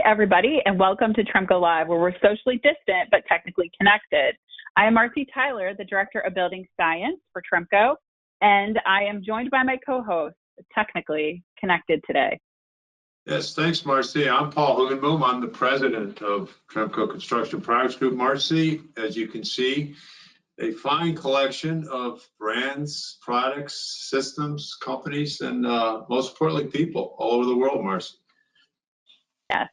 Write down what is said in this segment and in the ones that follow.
everybody, and welcome to Tremco Live, where we're socially distant but technically connected. I am Marcy Tyler, the Director of Building Science for Tremco, and I am joined by my co-host, technically connected today. Yes, thanks, Marcy. I'm Paul Hugenboom. I'm the president of Tremco Construction Products Group. Marcy, as you can see, a fine collection of brands, products, systems, companies, and most importantly, people all over the world, Marcy. Yes.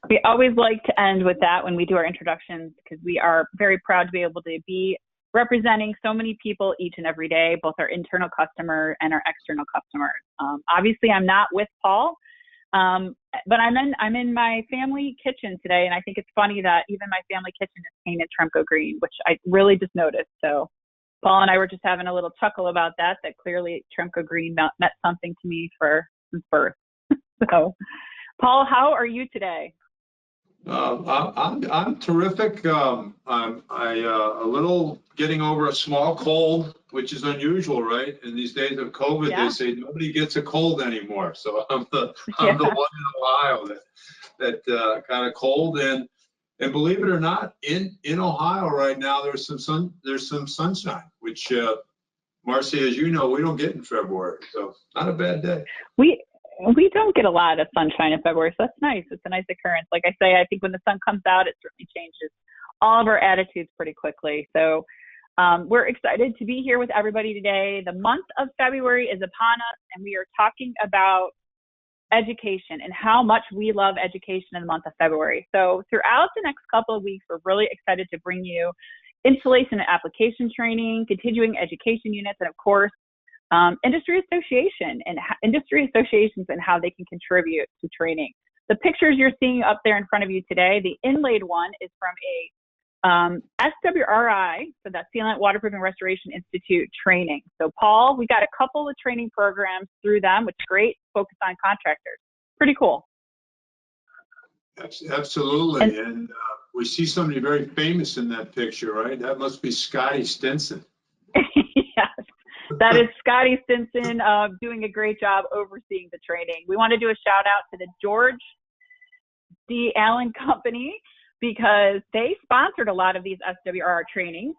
We always like to end with that when we do our introductions because we are very proud to be able to be representing so many people each and every day, both our internal customer and our external customers. Obviously, I'm not with Paul, but I'm in my family kitchen today, and I think it's funny that even my family kitchen is painted Tremco green, which I really just noticed. So Paul and I were just having a little chuckle about that clearly Tremco green meant something to me since birth. So, Paul, how are you today? I'm terrific. I'm a little getting over a small cold, which is unusual, right? In these days of COVID, Yeah. They say nobody gets a cold anymore. So I'm the one in Ohio that got a cold, and believe it or not, in Ohio right now there's some sunshine, which Marcy, as you know, we don't get in February, so not a bad day. We don't get a lot of sunshine in February, so that's nice. It's a nice occurrence. Like I say, I think when the sun comes out, it certainly changes all of our attitudes pretty quickly. So we're excited to be here with everybody today. The month of February is upon us, and we are talking about education and how much we love education in the month of February. So throughout the next couple of weeks, we're really excited to bring you installation and application training, continuing education units, and of course, industry associations and how they can contribute to training. The pictures you're seeing up there in front of you today, the inlaid one is from a Esterary, so that's Sealant Waterproofing Restoration Institute training. So Paul, we got a couple of training programs through them, which is great, focused on contractors. Pretty cool. Absolutely, and we see somebody very famous in that picture, right? That must be Scotty Stinson. Yes. That is Scotty Stinson doing a great job overseeing the training. We want to do a shout out to the George D. Allen Company because they sponsored a lot of these SWR trainings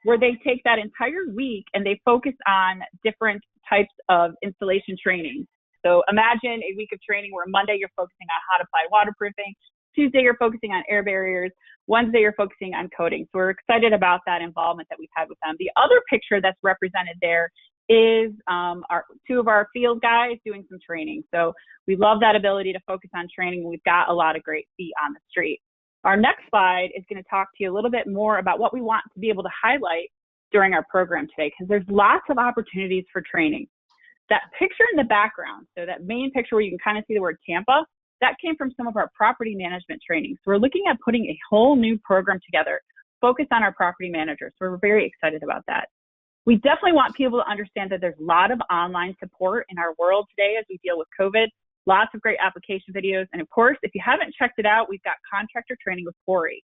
where they take that entire week and they focus on different types of installation training. So imagine a week of training where Monday you're focusing on how to apply waterproofing, Tuesday you're focusing on air barriers, Wednesday you're focusing on coating. So we're excited about that involvement that we've had with them. The other picture that's represented there is two of our field guys doing some training. So we love that ability to focus on training. We've got a lot of great feet on the street. Our next slide is going to talk to you a little bit more about what we want to be able to highlight during our program today, because there's lots of opportunities for training. That picture in the background, so that main picture where you can kind of see the word Tampa, that came from some of our property management training. So we're looking at putting a whole new program together focused on our property managers. So we're very excited about that. We definitely want people to understand that there's a lot of online support in our world today as we deal with COVID, lots of great application videos. And of course, if you haven't checked it out, we've got contractor training with Corey.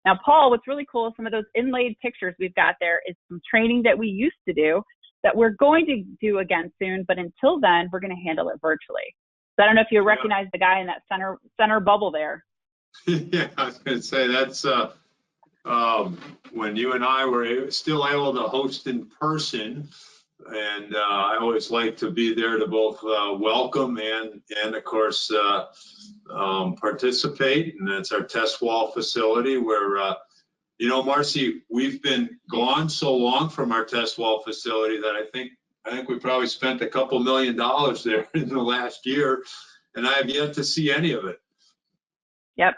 Now, Paul, what's really cool, some of those inlaid pictures we've got there is some training that we used to do that we're going to do again soon. But until then, we're going to handle it virtually. I don't know if you recognize the guy in that center bubble there. Yeah, I was going to say that's when you and I were still able to host in person, and I always like to be there to both welcome and of course participate. And that's our test wall facility where Marcy, we've been gone so long from our test wall facility that I think we probably spent a couple $1 million there in the last year, and I have yet to see any of it. Yep.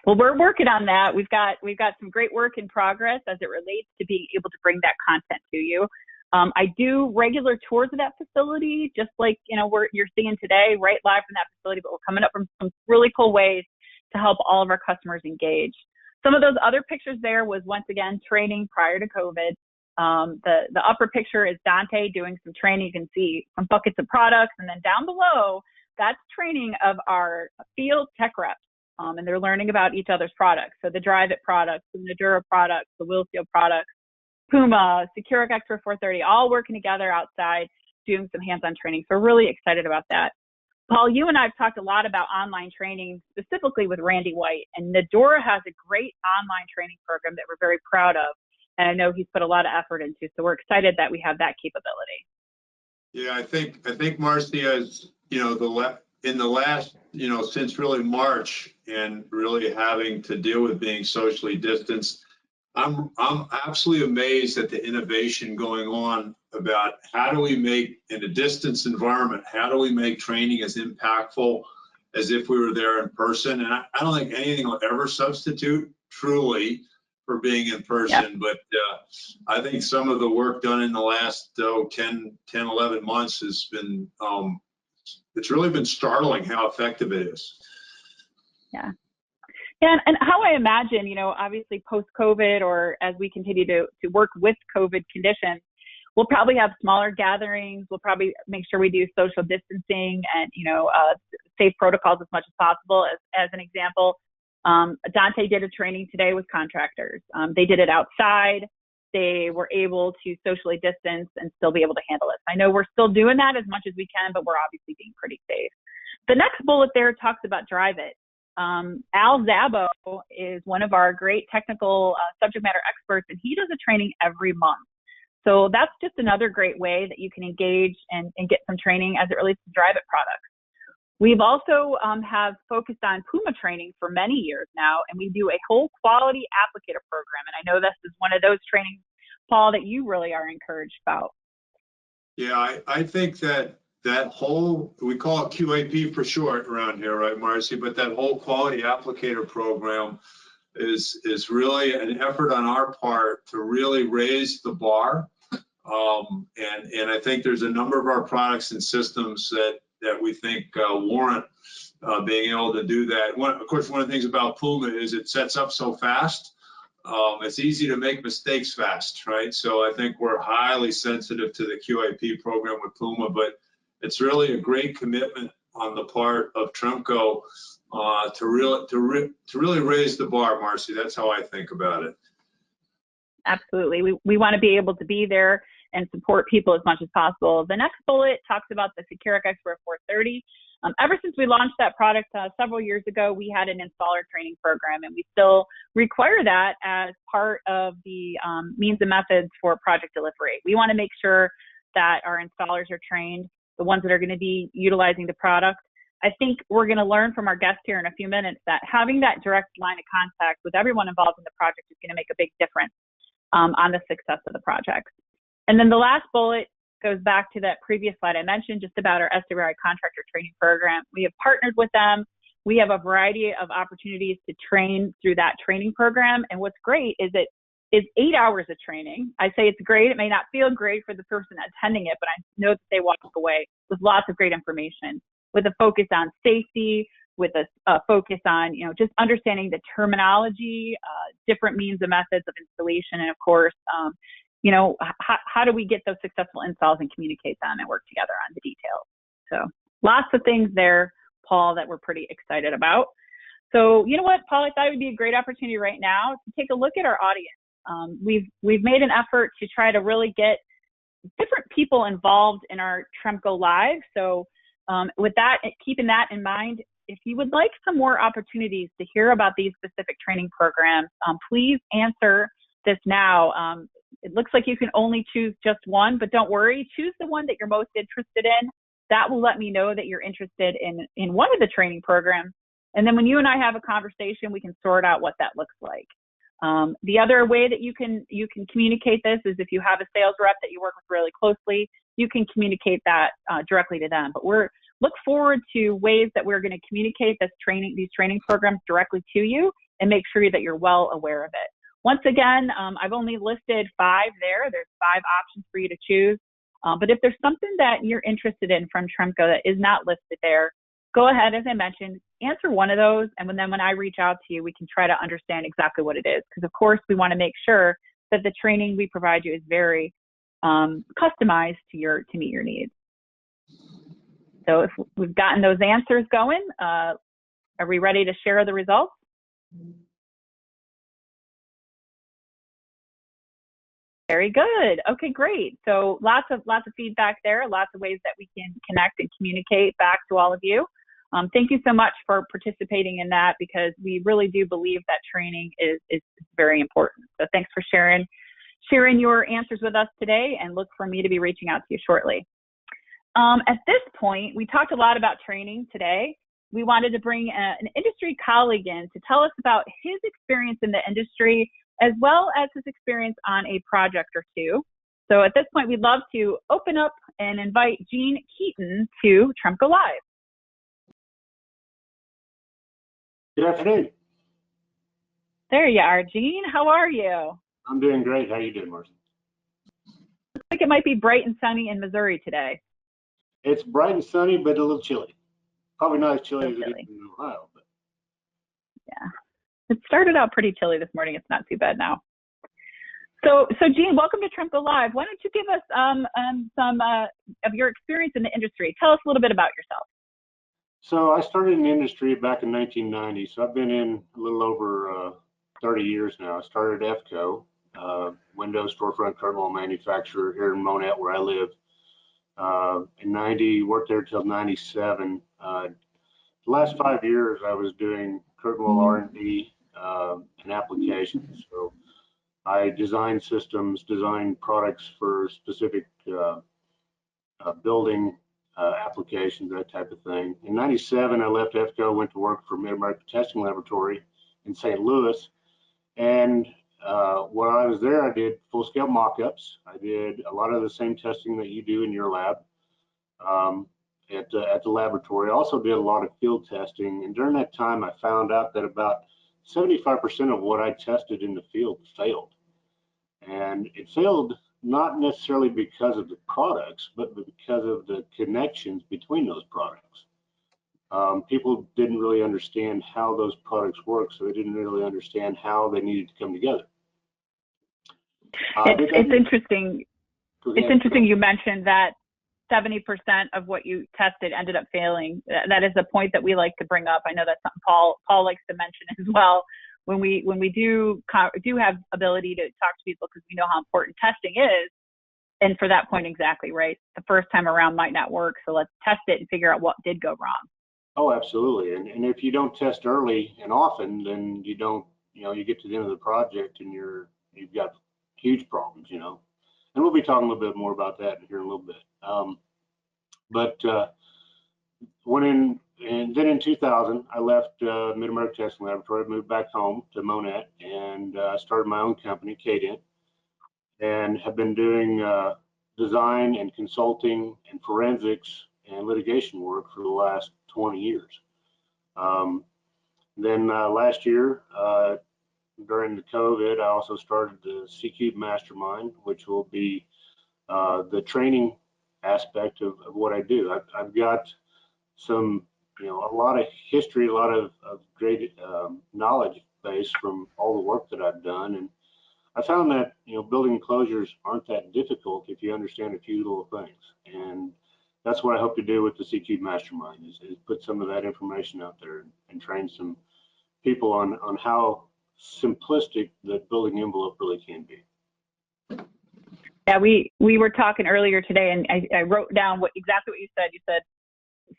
Well, we're working on that. We've got some great work in progress as it relates to being able to bring that content to you. I do regular tours of that facility, just like you're seeing today, right live from that facility. But we're coming up from some really cool ways to help all of our customers engage. Some of those other pictures there was once again training prior to COVID. The upper picture is Dante doing some training. You can see some buckets of products. And then down below, that's training of our field tech reps. And they're learning about each other's products. So the Drive It products, the Nudura products, the Will Seal products, Puma, Securic Extra 430, all working together outside doing some hands-on training. So we're really excited about that. Paul, you and I have talked a lot about online training, specifically with Randy White, and Nidora has a great online training program that we're very proud of. And I know he's put a lot of effort into, so we're excited that we have that capability. Yeah, I think Marcy has, in the last, since really March and really having to deal with being socially distanced, I'm absolutely amazed at the innovation going on about how do we make, in a distance environment, how do we make training as impactful as if we were there in person? And I don't think anything will ever substitute truly for being in person, yep. But I think some of the work done in the last 10, 11 months has been, it's really been startling how effective it is. Yeah. Yeah, and how I imagine, obviously post-COVID, or as we continue to work with COVID conditions, we'll probably have smaller gatherings. We'll probably make sure we do social distancing and, safe protocols as much as possible. As an example, Dante did a training today with contractors. They did it outside. They were able to socially distance and still be able to handle it. I know we're still doing that as much as we can, but we're obviously being pretty safe. The next bullet there talks about Drive It. Al Zabo is one of our great technical subject matter experts, and he does a training every month. So that's just another great way that you can engage and get some training as it relates to Drive It products. We've also have focused on Puma training for many years now, and we do a whole quality applicator program. And I know this is one of those trainings, Paul, that you really are encouraged about. Yeah, I think that whole, we call it QAP for short around here, right, Marcy? But that whole quality applicator program is really an effort on our part to really raise the bar. And I think there's a number of our products and systems that we think warrant being able to do that. Of course, one of the things about Puma is it sets up so fast. It's easy to make mistakes fast, right? So I think we're highly sensitive to the QAP program with Puma, but it's really a great commitment on the part of Tremco to really raise the bar, Marcy. That's how I think about it. Absolutely. We want to be able to be there and support people as much as possible. The next bullet talks about the Securic Expert 430. Ever since we launched that product several years ago, we had an installer training program, and we still require that as part of the means and methods for project delivery. We want to make sure that our installers are trained, the ones that are going to be utilizing the product. I think we're going to learn from our guest here in a few minutes that having that direct line of contact with everyone involved in the project is going to make a big difference on the success of the project. And then the last bullet goes back to that previous slide I mentioned, just about our Esterary contractor training program. We have partnered with them. We have a variety of opportunities to train through that training program. And what's great is it is 8 hours of training. I say it's great. It may not feel great for the person attending it, but I know that they walk away with lots of great information, with a focus on safety, with a focus on, just understanding the terminology, different means and methods of installation, and of course, how do we get those successful installs and communicate them and work together on the details. So lots of things there, Paul, that we're pretty excited about. So you know what, Paul, I thought it would be a great opportunity right now to take a look at our audience. We've made an effort to try to really get different people involved in our Tremco Live. So with that, keeping that in mind, if you would like some more opportunities to hear about these specific training programs, please answer this now. It looks like you can only choose just one, but don't worry, choose the one that you're most interested in. That will let me know that you're interested in one of the training programs. And then when you and I have a conversation, we can sort out what that looks like. The other way that you can communicate this is if you have a sales rep that you work with really closely, you can communicate that directly to them. But look forward to ways that we're going to communicate these training programs directly to you and make sure that you're well aware of it. Once again, I've only listed 5 there. There's 5 options for you to choose. But if there's something that you're interested in from Tremco that is not listed there, go ahead, as I mentioned, answer one of those. And then when I reach out to you, we can try to understand exactly what it is. Because, of course, we want to make sure that the training we provide you is very customized to meet your needs. So if we've gotten those answers going, are we ready to share the results? Very good. Okay, great. So lots of feedback there, lots of ways that we can connect and communicate back to all of you. Thank you so much for participating in that, because we really do believe that training is very important. So thanks for sharing your answers with us today, and look for me to be reaching out to you shortly. At this point, we talked a lot about training today. We wanted to bring an industry colleague in to tell us about his experience in the industry, as well as his experience on a project or two. So at this point, we'd love to open up and invite Gene Keaton to Tremco Live. Good afternoon. There you are, Gene. How are you? I'm doing great. How are you doing, Marcy? Looks like it might be bright and sunny in Missouri today. It's bright and sunny, but a little chilly. Probably not as chilly as it is in Ohio. But yeah, it started out pretty chilly this morning. It's not too bad now. So Gene, welcome to Tremco Live. Why don't you give us some of your experience in the industry? Tell us a little bit about yourself. So I started in the industry back in 1990. So I've been in a little over 30 years now. I started at EFCO, window storefront curtain wall manufacturer here in Monette, where I live. In 90, worked there till 97. The last 5 years, I was doing curtain wall R&D and applications. So I designed systems, designed products for specific building applications, that type of thing. In 97, I left EFCO, went to work for Mid-America Testing Laboratory in St. Louis. And while I was there, I did full-scale mock-ups. I did a lot of the same testing that you do in your lab at the laboratory. I also did a lot of field testing. And during that time, I found out that about 75% of what I tested in the field failed. And it failed not necessarily because of the products, but because of the connections between those products. People didn't really understand how those products work, so they didn't really understand how they needed to come together. It's interesting. It's interesting you mentioned that 70% of what you tested ended up failing. That is a point that we like to bring up. I know that's something Paul likes to mention as well. When we do have ability to talk to people, because we know how important testing is. And for that point, exactly right. The first time around might not work, so let's test it and figure out what did go wrong. Oh, absolutely. And if you don't test early and often, then you don't, you get to the end of the project and you've got huge problems, And we'll be talking a little bit more about that here in a little bit. And then in 2000, I left Mid-America Testing Laboratory, moved back home to Monette, and started my own company, Keaton, and have been doing design and consulting and forensics and litigation work for the last 20 years. Then last year, during the COVID, I also started the C-Cube Mastermind, which will be the training aspect of what I do. I've got some, a lot of history, a lot of great knowledge base from all the work that I've done. And I found that, building enclosures aren't that difficult if you understand a few little things. And that's what I hope to do with the C-Cube Mastermind is put some of that information out there and train some people on how simplistic the building envelope really can be. Yeah, we were talking earlier today, and I wrote down exactly what you said. You said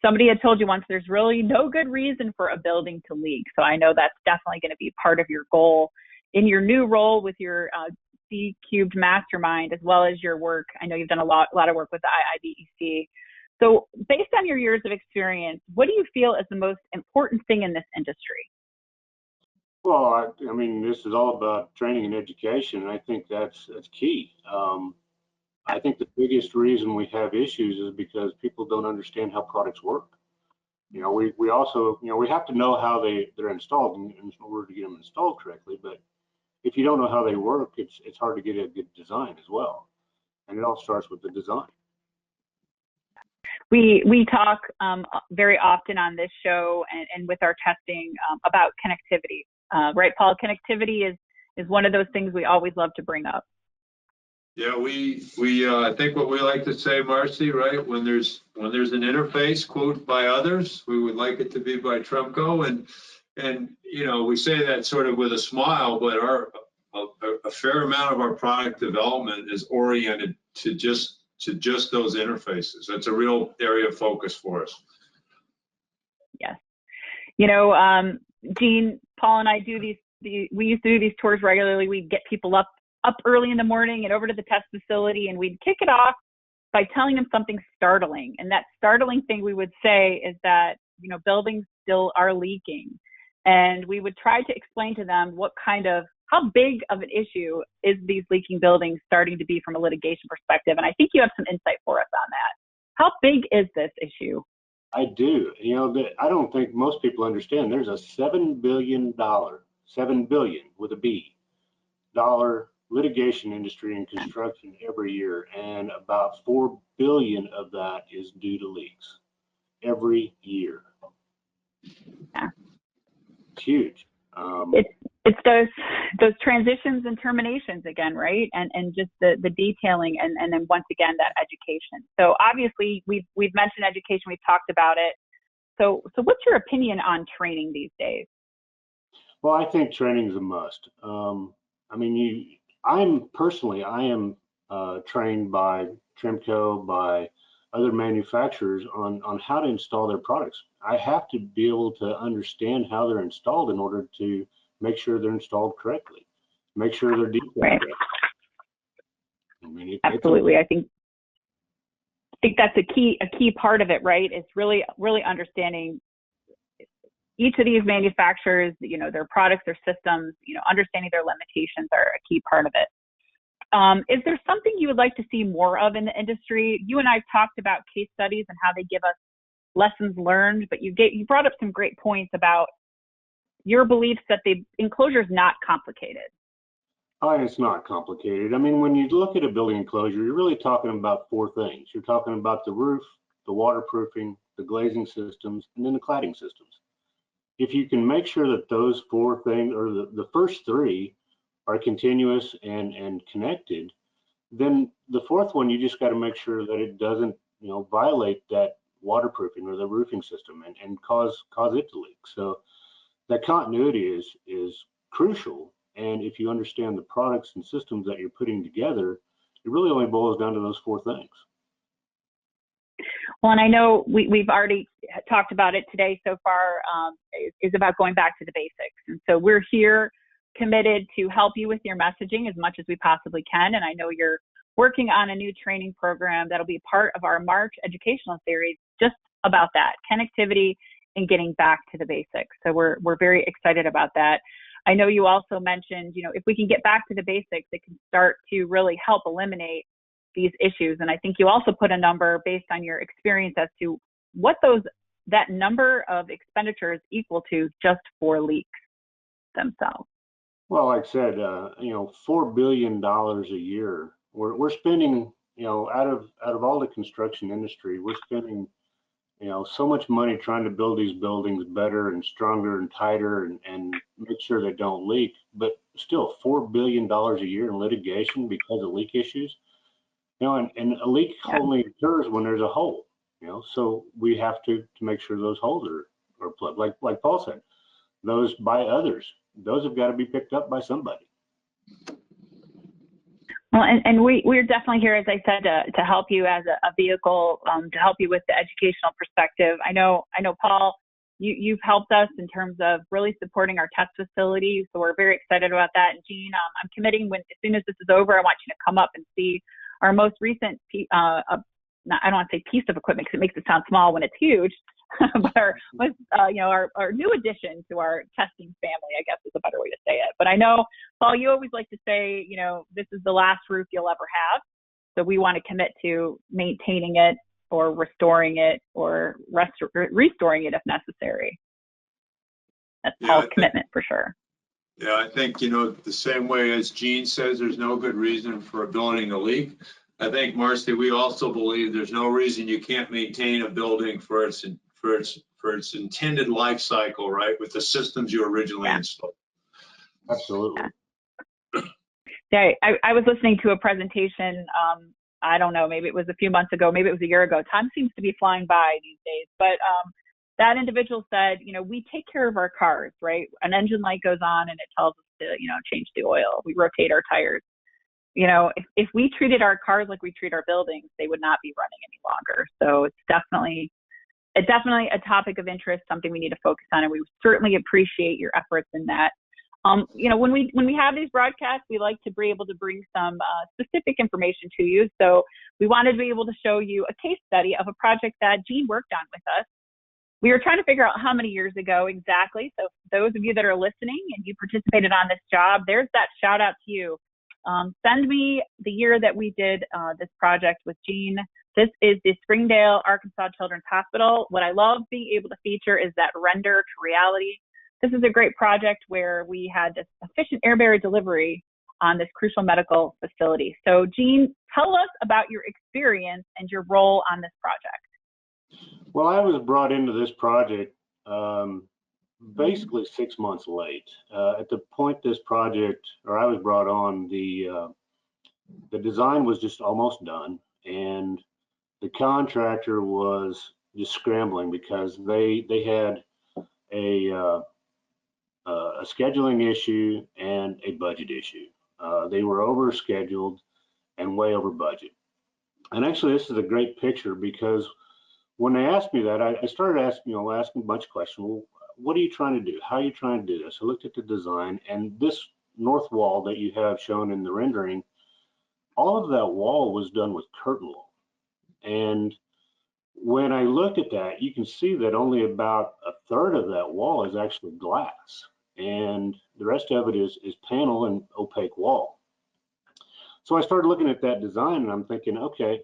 somebody had told you once there's really no good reason for a building to leak. So I know that's definitely going to be part of your goal in your new role with your C-Cubed Mastermind, as well as your work. I know you've done a lot of work with the IIBEC. So based on your years of experience, what do you feel is the most important thing in this industry? Well, I mean, this is all about training and education, and I think that's key. I think the biggest reason we have issues is because people don't understand how products work. We also, we have to know how they're installed in order to get them installed correctly. But if you don't know how they work, it's hard to get a good design as well. And it all starts with the design. We talk very often on this show and with our testing about connectivity. Right, Paul? Connectivity is one of those things we always love to bring up. Yeah, we I think what we like to say, Marcy, right? When there's an interface, quote, by others, we would like it to be by Tremco, and we say that sort of with a smile, but a fair amount of our product development is oriented to just those interfaces. That's a real area of focus for us. Yes. You know, Gene, Paul and I do we used to do these tours regularly. We'd get people up early in the morning and over to the test facility, and we'd kick it off by telling them something startling. And that startling thing we would say is that, you know, buildings still are leaking. And we would try to explain to them how big of an issue is these leaking buildings starting to be from a litigation perspective. And I think you have some insight for us on that. How big is this issue? I do. You know, I don't think most people understand there's a $7 billion with a B, dollar litigation industry in construction every year. And about 4 billion of that is due to leaks every year. Yeah. It's huge. It's those transitions and terminations again, right? And just the detailing and then once again that education. So obviously we've mentioned education, we've talked about it. So what's your opinion on training these days? Well, I think training is a must. I mean, I am trained by Tremco, by other manufacturers on how to install their products. I have to be able to understand how they're installed in order to make sure they're installed correctly, make sure they're detailed correctly. I mean, absolutely. I think that's a key part of it, right? It's really understanding each of these manufacturers, you know, their products, their systems, you know, understanding their limitations are a key part of it. Is there something you would like to see more of in the industry? You and I talked about case studies and how they give us lessons learned, but you brought up some great points about your beliefs that the enclosure is not complicated. Oh, and it's not complicated. I mean, when you look at a building enclosure, you're really talking about 4 things. You're talking about the roof, the waterproofing, the glazing systems, and then the cladding systems. If you can make sure that those 4 things, or the first 3, are continuous and connected, then the 4th one, you just got to make sure that it doesn't, you know, violate that waterproofing or the roofing system and cause it to leak. So that continuity is crucial. And if you understand the products and systems that you're putting together, it really only boils down to those 4 things. Well, and I know we've already talked about it today so far, is about going back to the basics. And so we're here committed to help you with your messaging as much as we possibly can. And I know you're working on a new training program that'll be part of our March educational series just about that, connectivity and getting back to the basics. So we're very excited about that. I know you also mentioned, you know, if we can get back to the basics, it can start to really help eliminate these issues. And I think you also put a number based on your experience as to what that number of expenditures equal to just for leaks themselves. Well, like I said, you know, $4 billion a year. We're spending, you know, out of all the construction industry, we're spending, you know, so much money trying to build these buildings better and stronger and tighter and make sure they don't leak. But still, $4 billion a year in litigation because of leak issues. You know, and a leak only occurs when there's a hole. You know, so we have to make sure those holes are plugged. Like Paul said, those by others. Those have got to be picked up by somebody. Well, and we're definitely here, as I said, to help you as a vehicle, to help you with the educational perspective. I know, Paul, you've helped us in terms of really supporting our test facility, so we're very excited about that. And Gene, I'm committing as soon as this is over, I want you to come up and see our most recent, I don't want to say piece of equipment because it makes it sound small when it's huge, but our new addition to our testing family, I guess is a better way to say it. But I know, Paul, you always like to say, you know, this is the last roof you'll ever have. So we want to commit to maintaining it or restoring it or restoring it if necessary. That's Paul's commitment for sure. Yeah, I think, you know, the same way as Gene says, there's no good reason for a building to leak. I think, Marcy, we also believe there's no reason you can't maintain a building for its intended life cycle, right, with the systems you originally installed. Absolutely. Yeah, I was listening to a presentation, I don't know, maybe it was a few months ago, maybe it was a year ago. Time seems to be flying by these days, but that individual said, you know, we take care of our cars, right? An engine light goes on and it tells us to, change the oil. We rotate our tires. If we treated our cars like we treat our buildings, they would not be running any longer. So it's definitely a topic of interest, something we need to focus on, and we certainly appreciate your efforts in that. When we have these broadcasts, we like to be able to bring some specific information to you. So we wanted to be able to show you a case study of a project that Gene worked on with us. We were trying to figure out how many years ago exactly. So those of you that are listening and you participated on this job, there's that shout out to you. Send me the year that we did this project with Gene. This is the Springdale, Arkansas Children's Hospital. What I love being able to feature is that render to reality. This is a great project where we had this efficient airberry delivery on this crucial medical facility. So Gene, tell us about your experience and your role on this project. Well, I was brought into this project basically 6 months late. At the point this project, or I was brought on, the design was just almost done, and the contractor was just scrambling because they had a scheduling issue and a budget issue. They were over scheduled and way over budget. And actually, this is a great picture because when they asked me that, I started asking a bunch of questions. Well, what are you trying to do? How are you trying to do this? I looked at the design, and this north wall that you have shown in the rendering, all of that wall was done with curtain wall. And when I looked at that, you can see that only about a third of that wall is actually glass, and the rest of it is panel and opaque wall. So I started looking at that design, and I'm thinking, okay,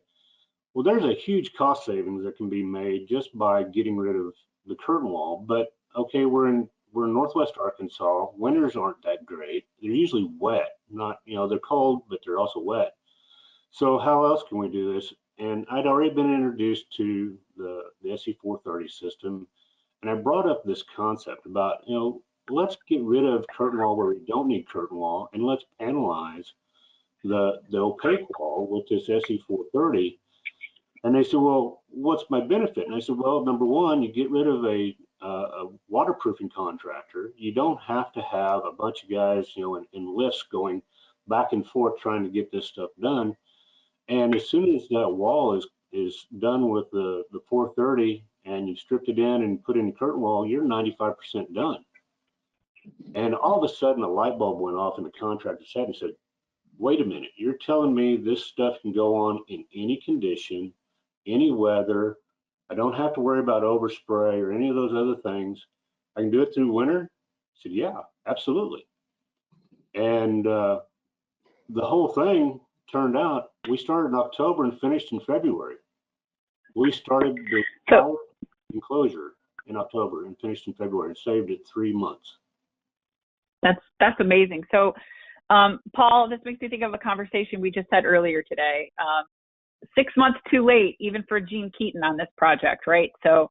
well, there's a huge cost savings that can be made just by getting rid of the curtain wall. But okay, we're in Northwest Arkansas. Winters aren't that great. They're usually wet, not, they're cold, but they're also wet. So how else can we do this? And I'd already been introduced to the SE430 system, and I brought up this concept about, let's get rid of curtain wall where we don't need curtain wall, and let's panelize the opaque wall with this SE430. And they said, well, what's my benefit? And I said, well, number one, you get rid of a waterproofing contractor. You don't have to have a bunch of guys, in lifts going back and forth trying to get this stuff done. And as soon as that wall is done with the 430 and you've stripped it in and put in the curtain wall, you're 95% done. And all of a sudden a light bulb went off in the contractor's head and said, wait a minute, you're telling me this stuff can go on in any condition, any weather. I don't have to worry about overspray or any of those other things. I can do it through winter? I said, yeah, absolutely. And the whole thing turned out, we started in October and finished in February. We started the enclosure in October and finished in February and saved it 3 months. That's amazing. So, Paul, this makes me think of a conversation we just had earlier today. 6 months too late, even for Gene Keaton on this project, right? So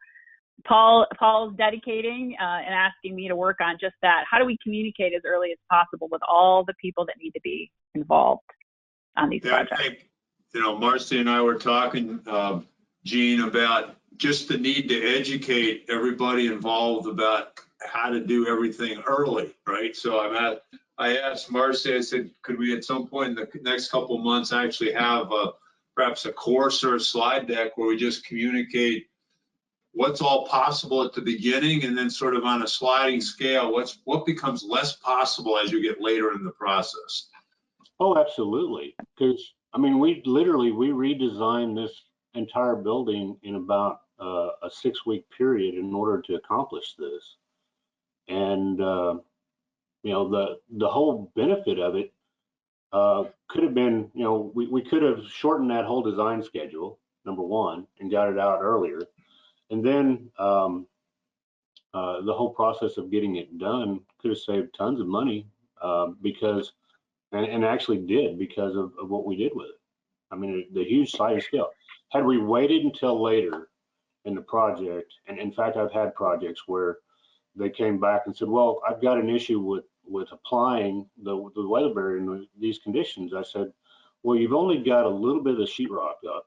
Paul's dedicating and asking me to work on just that. How do we communicate as early as possible with all the people that need to be involved on these projects? I think, Marcy and I were talking, Gene, about just the need to educate everybody involved about how to do everything early, right? So I asked Marcy, I said, could we at some point in the next couple of months actually have perhaps a course or a slide deck where we just communicate what's all possible at the beginning, and then sort of on a sliding scale, what becomes less possible as you get later in the process? Oh, absolutely. Because we redesigned this entire building in about a 6-week period in order to accomplish this. And the whole benefit of it could have been, we could have shortened that whole design schedule, number one, and got it out earlier. And then the whole process of getting it done could have saved tons of money because, and actually did because of what we did with it. The huge size scale. Had we waited until later in the project, and in fact, I've had projects where they came back and said, well, I've got an issue with applying the weather barrier in these conditions. I said, well, you've only got a little bit of the sheetrock up.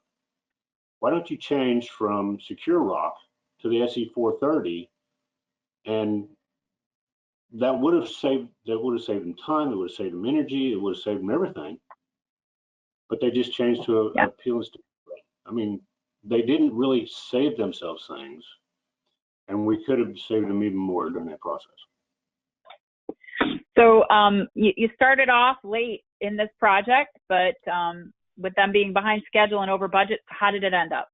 Why don't you change from Secure Rock to the SE430 and that would have saved them time, it would have saved them energy, it would have saved them everything. But they just changed to a peel and stick. I mean, they didn't really save themselves things, and we could have saved them even more during that process. So you started off late in this project, but with them being behind schedule and over budget, how did it end up?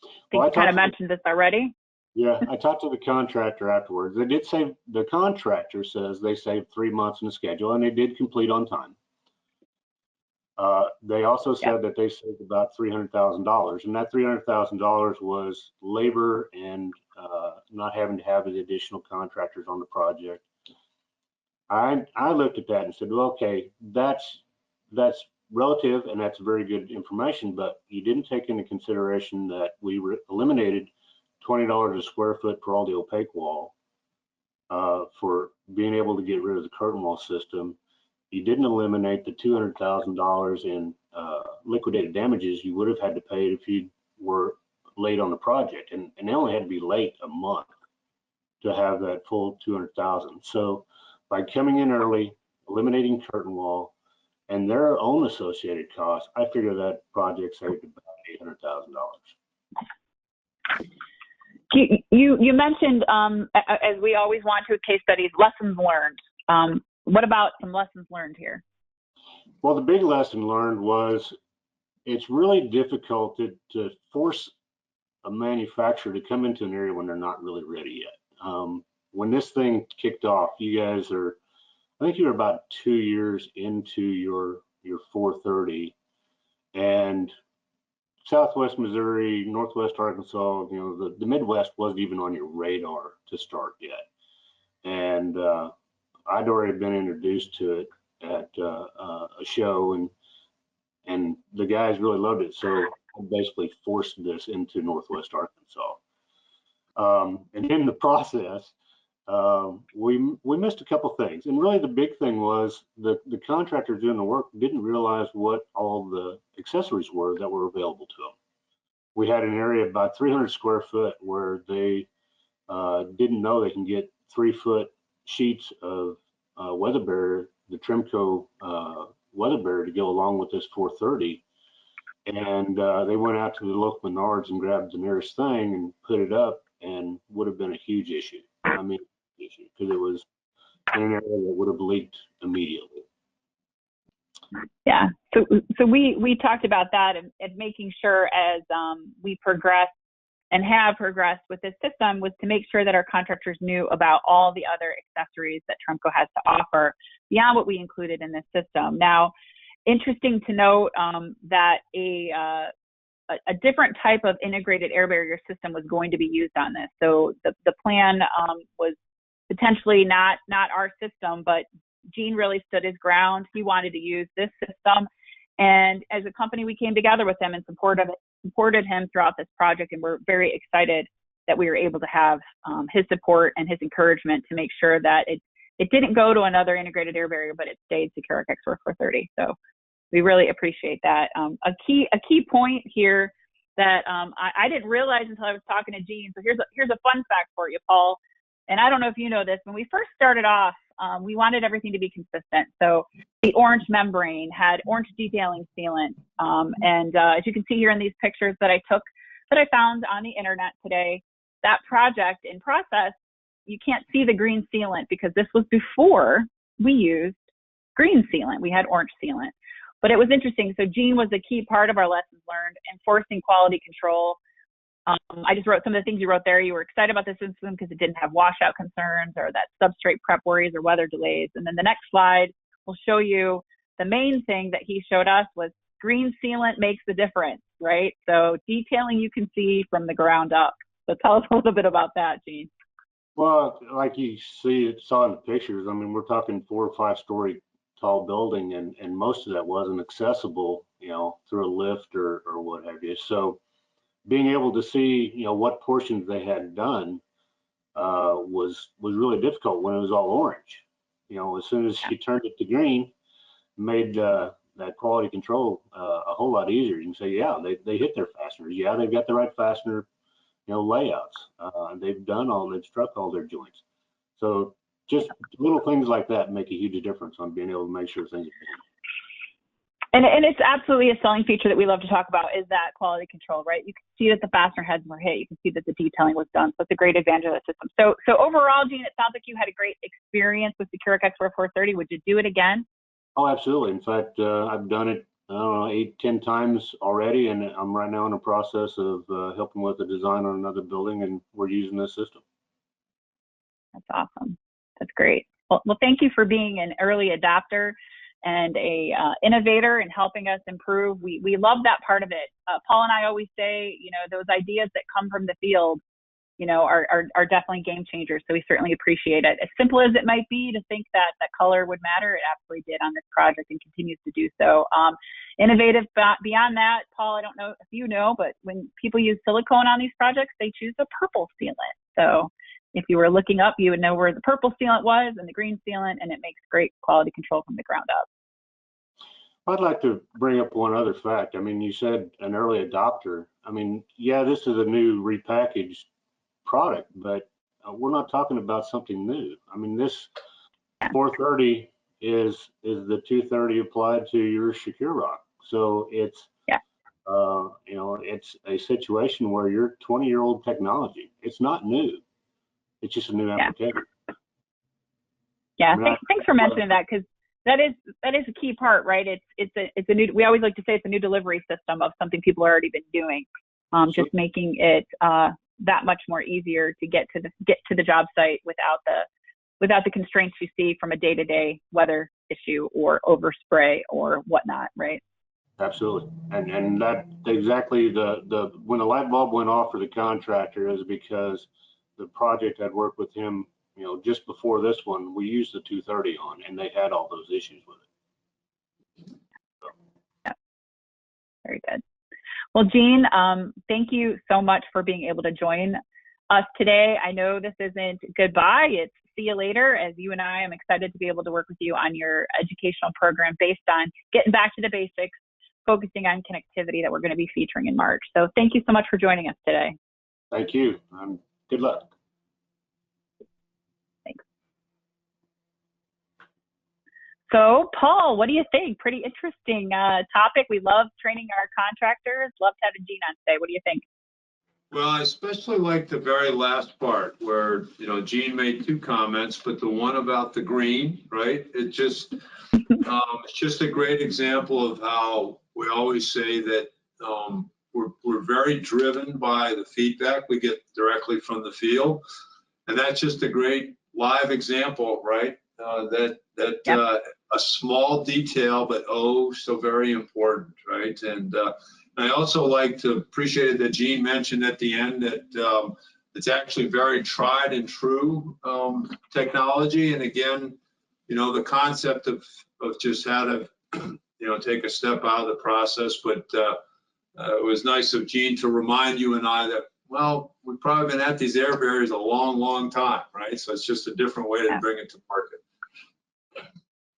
I think you kind of mentioned this already. Yeah, I talked to the contractor afterwards. They did say, the contractor says they saved 3 months in the schedule, and they did complete on time. They also said that they saved about $300,000, and that $300,000 was labor and not having to have the additional contractors on the project. I looked at that and said, well, okay, that's relative, and that's very good information, but you didn't take into consideration that we eliminated $20 a square foot for all the opaque wall, for being able to get rid of the curtain wall system. You didn't eliminate the $200,000 in liquidated damages you would have had to pay if you were late on the project, and they only had to be late a month to have that full $200,000. So by coming in early, eliminating curtain wall, and their own associated costs, I figure that project saved about $800,000. You mentioned, as we always want to with case studies, lessons learned. What about some lessons learned here? Well, the big lesson learned was it's really difficult to force a manufacturer to come into an area when they're not really ready yet. When this thing kicked off, you guys are, I think you were about 2 years into your 430, and Southwest Missouri, Northwest Arkansas, you know, the Midwest wasn't even on your radar to start yet. And I'd already been introduced to it at a show, and the guys really loved it. So I basically forced this into Northwest Arkansas. And in the process, we missed a couple things. And really the big thing was the contractors doing the work didn't realize what all the accessories were that were available to them. We had an area about 300 square foot where they didn't know they can get 3-foot sheets of weather barrier, the Tremco weather barrier, to go along with this 430. And they went out to the local Menards and grabbed the nearest thing and put it up, and would have been a huge issue. I mean, because it was in an area that would have leaked immediately. Yeah, so we talked about that and making sure as we progress and have progressed with this system was to make sure that our contractors knew about all the other accessories that Tremco has to offer beyond what we included in this system. Now, interesting to note that a different type of integrated air barrier system was going to be used on this. So the plan was potentially not our system, but Gene really stood his ground. He wanted to use this system. And as a company, we came together with him and supported him throughout this project. And we're very excited that we were able to have his support and his encouragement to make sure that it didn't go to another integrated air barrier, but it stayed Securic X4 430. So we really appreciate that. A key point here that I didn't realize until I was talking to Gene. So here's a fun fact for you, Paul. And I don't know if you know this, when we first started off, we wanted everything to be consistent. So the orange membrane had orange detailing sealant. And as you can see here in these pictures that I found on the internet today, that project in process, you can't see the green sealant because this was before we used green sealant. We had orange sealant. But it was interesting. So Gene was a key part of our lessons learned, enforcing quality control. I just wrote some of the things you wrote there. You were excited about this system because it didn't have washout concerns or that substrate prep worries or weather delays. And then the next slide will show you the main thing that he showed us was green sealant makes the difference, right? So detailing you can see from the ground up. So tell us a little bit about that, Gene. Well, like you saw in the pictures, I mean, we're talking 4 or 5 story tall building, and most of that wasn't accessible, you know, through a lift or what have you. So being able to see, you know, what portions they had done was really difficult when it was all orange. You know, as soon as you turned it to green, made that quality control a whole lot easier. You can say, yeah, they hit their fasteners. Yeah, they've got the right fastener, you know, layouts. They've struck all their joints. So just little things like that make a huge difference on being able to make sure things are done. And it's absolutely a selling feature that we love to talk about is that quality control, right? You can see that the fastener heads were hit. You can see that the detailing was done. So it's a great advantage of the system. So overall, Gene, it sounds like you had a great experience with the Securic Expert 430. Would you do it again? Oh, absolutely. In fact, I've done it, I don't know, 8, 10 times already, and I'm right now in the process of helping with the design on another building, and we're using this system. That's awesome. That's great. Well, thank you for being an early adopter and a innovator and helping us improve. We love that part of it. Paul and I always say, you know, those ideas that come from the field, you know, are definitely game changers. So we certainly appreciate it. As simple as it might be to think that color would matter, it absolutely did on this project and continues to do so. Innovative beyond that, Paul, I don't know if you know, but when people use silicone on these projects, they choose a purple sealant. So if you were looking up, you would know where the purple sealant was and the green sealant, and it makes great quality control from the ground up. I'd like to bring up one other fact. I mean, you said an early adopter. I mean, yeah, this is a new repackaged product, but we're not talking about something new. I mean, this 430 is the 230 applied to your Secure Rock. So it's, you know, it's a situation where you're 20-year-old technology. It's not new. It's just a new application. Yeah, thanks for mentioning that, because that is a key part, right? It's a new. We always like to say it's a new delivery system of something people have already been doing, just making it that much more easier to get to the job site without the constraints you see from a day-to-day weather issue or overspray or whatnot, right? Absolutely, and that exactly the when the light bulb went off for the contractor is because the project I'd worked with him, you know, just before this one, we used the 230 on, and they had all those issues with it. So. Yeah, very good. Well, Gene, thank you so much for being able to join us today. I know this isn't goodbye, it's see you later, as you and I am excited to be able to work with you on your educational program based on getting back to the basics, focusing on connectivity that we're going to be featuring in March. So thank you so much for joining us today. Thank you. Good luck. Thanks. So, Paul, what do you think? Pretty interesting topic. We love training our contractors. Loved having Gene on today. What do you think? Well, I especially like the very last part where, you know, Gene made 2 comments, but the one about the green, right? It just, it's just a great example of how we always say that we're very driven by the feedback we get directly from the field. And that's just a great live example, right? A small detail, but oh, so very important, right? And I also appreciated that Gene mentioned at the end that it's actually very tried and true technology. And again, you know, the concept of just how to, you know, take a step out of the process. But it was nice of Gene to remind you and I that, well, we've probably been at these air barriers a long, long time, right? So it's just a different way to bring it to market.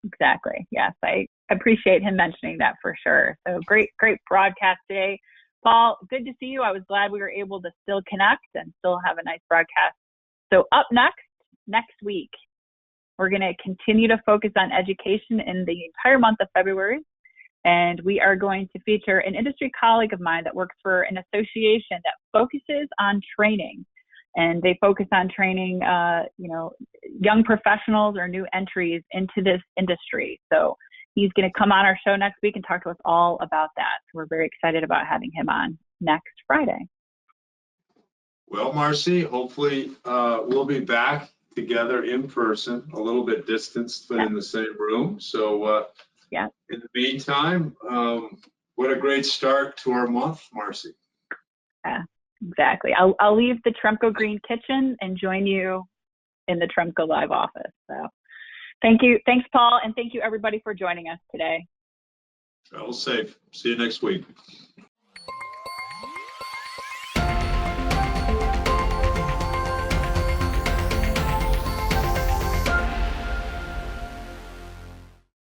Exactly. Yes, I appreciate him mentioning that for sure. So great broadcast today. Paul, good to see you. I was glad we were able to still connect and still have a nice broadcast. So up next week, we're going to continue to focus on education in the entire month of February. And we are going to feature an industry colleague of mine that works for an association that focuses on training. And they focus on training, you know, young professionals or new entries into this industry. So he's going to come on our show next week and talk to us all about that. So we're very excited about having him on next Friday. Well, Marcy, hopefully we'll be back together in person, a little bit distanced, but in the same room. So in the meantime, what a great start to our month, Marcy. Yeah. Exactly. I'll leave the Tremco Green Kitchen and join you in the Tremco Live office. So thank you. Thanks, Paul. And thank you, everybody, for joining us today. Travel safe. See you next week.